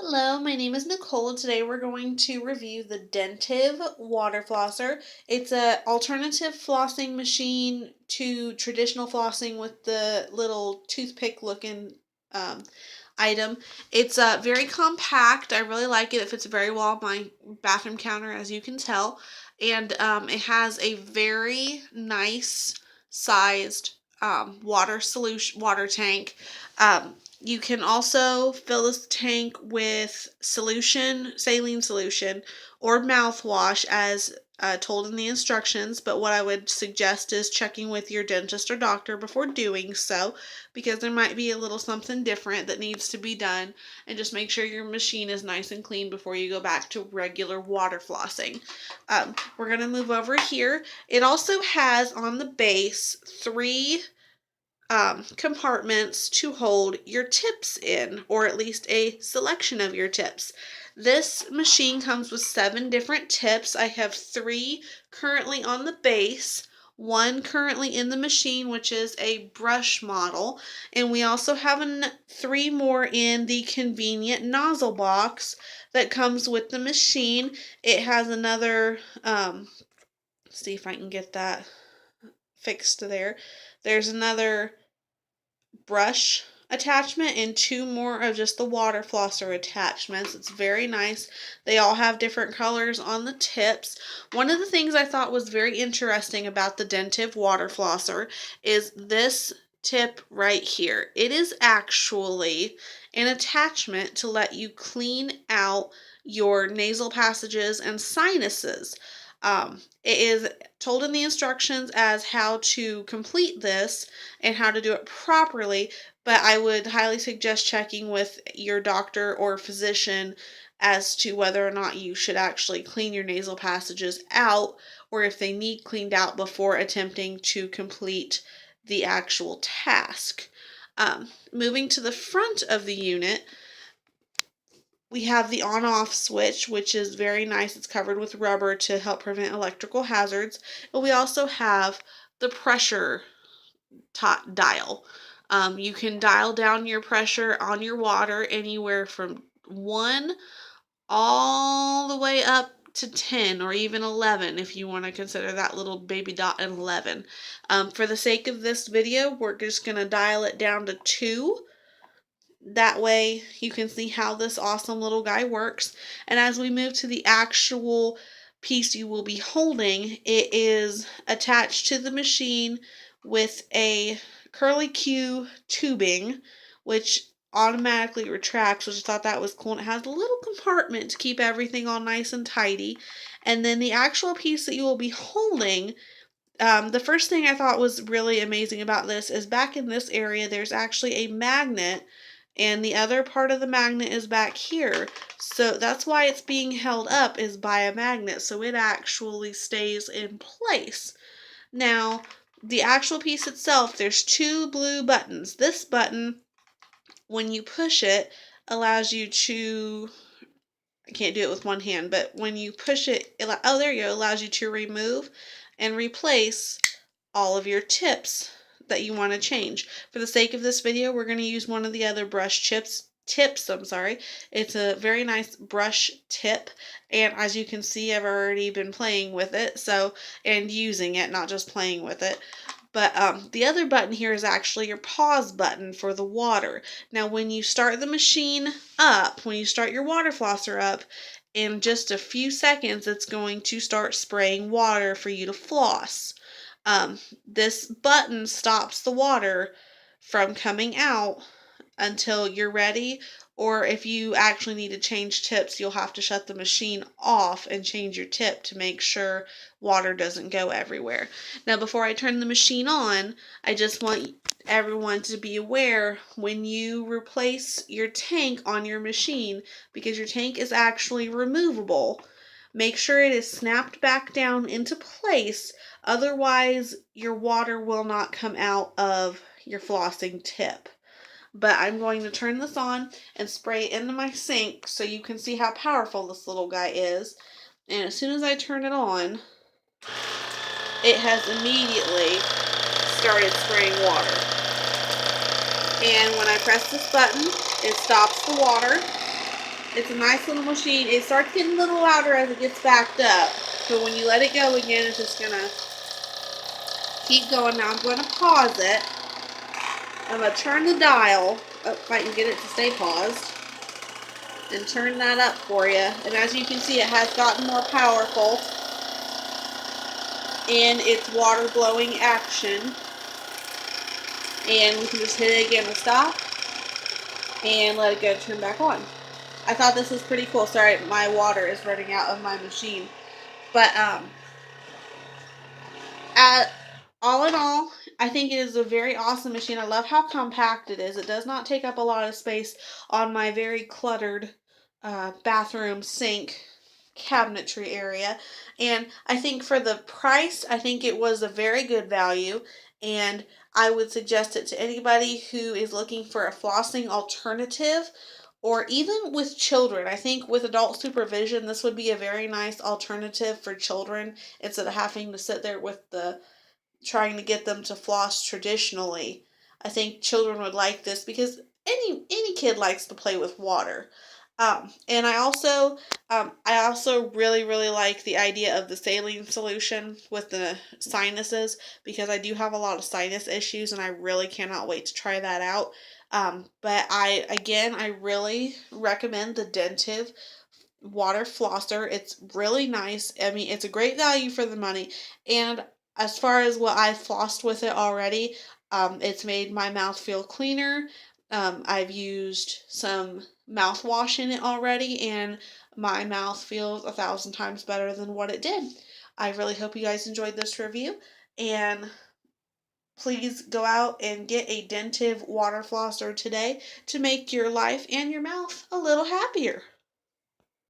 Hello, my name is Nicole. Today we're going to review the Dentive water flosser. It's a alternative flossing machine to traditional flossing with the little toothpick looking um, item. It's very compact. I really like it. It fits very well on my bathroom counter, as you can tell. And it has a very nice sized water tank. You can also fill this tank with saline solution, or mouthwash as told in the instructions. But what I would suggest is checking with your dentist or doctor before doing so, because there might be a little something different that needs to be done. And just make sure your machine is nice and clean before you go back to regular water flossing. We're going to move over here. It also has on the base three compartments to hold your tips in, or at least a selection of your tips. This machine comes with 7 different tips. I have 3 currently on the base, 1 currently in the machine, which is a brush model, and we also have 3 more in the convenient nozzle box that comes with the machine. It has another, see if I can get that fixed there. There's another brush attachment and 2 more of just the water flosser attachments. It's very nice. They all have different colors on the tips. One of the things I thought was very interesting about the Dentive water flosser is this tip right here. It is actually an attachment to let you clean out your nasal passages and sinuses. It is told in the instructions as how to complete this and how to do it properly, but I would highly suggest checking with your doctor or physician as to whether or not you should actually clean your nasal passages out, or if they need cleaned out before attempting to complete the actual task. Moving to the front of the unit, we have the on-off switch, which is very nice. It's covered with rubber to help prevent electrical hazards. But we also have the pressure dial. You can dial down your pressure on your water anywhere from 1 all the way up to 10 or even 11 if you want to consider that little baby dot an 11. For the sake of this video, we're just going to dial it down to 2. That way you can see how this awesome little guy works. And as we move to the actual piece you will be holding, it is attached to the machine with a curly Q tubing, which automatically retracts, which I thought that was cool. And it has a little compartment to keep everything all nice and tidy. And then the actual piece that you will be holding, the first thing I thought was really amazing about this is back in this area there's actually a magnet, and the other part of the magnet is back here. So that's why it's being held up, is by a magnet, so it actually stays in place. Now, the actual piece itself, there's 2 blue buttons. This button, when you push it, allows you to, I can't do it with one hand, but when you push it, oh, there you go, it allows you to remove and replace all of your tips that you want to change. For the sake of this video, we're going to use one of the other brush tips. It's a very nice brush tip, and as you can see, I've already been playing with it, and using it, not just playing with it. But the other button here is actually your pause button for the water. Now, when you start the machine up, when you start your water flosser up, in just a few seconds, it's going to start spraying water for you to floss. This button stops the water from coming out until you're ready, or if you actually need to change tips, you'll have to shut the machine off and change your tip to make sure water doesn't go everywhere. Now, before I turn the machine on, I just want everyone to be aware when you replace your tank on your machine, because your tank is actually removable, make sure it is snapped back down into place. Otherwise, your water will not come out of your flossing tip. But I'm going to turn this on and spray it into my sink so you can see how powerful this little guy is. And as soon as I turn it on, it has immediately started spraying water. And when I press this button, it stops the water. It's a nice little machine. It starts getting a little louder as it gets backed up. So when you let it go again, it's just going to keep going. Now I'm going to pause it. I'm going to turn the dial, if I can get it to stay paused, and turn that up for you. And as you can see, it has gotten more powerful in its water blowing action. And we can just hit it again to stop and let it go to turn back on. I thought this was pretty cool. Sorry, my water is running out of my machine. But all in all, I think it is a very awesome machine. I love how compact it is. It does not take up a lot of space on my very cluttered bathroom sink cabinetry area. And I think for the price, I think it was a very good value. And I would suggest it to anybody who is looking for a flossing alternative, or even with children. I think with adult supervision, this would be a very nice alternative for children instead of having to sit there with the trying to get them to floss traditionally. I think children would like this because any kid likes to play with water. And I also really like the idea of the saline solution with the sinuses, because I do have a lot of sinus issues and I really cannot wait to try that out. But I really recommend the Dentive water flosser. It's really nice. I mean, it's a great value for the money. And as far as what I've flossed with it already, it's made my mouth feel cleaner. I've used some mouthwash in it already, and my mouth feels 1,000 times better than what it did. I really hope you guys enjoyed this review, and please go out and get a Dentive water flosser today to make your life and your mouth a little happier.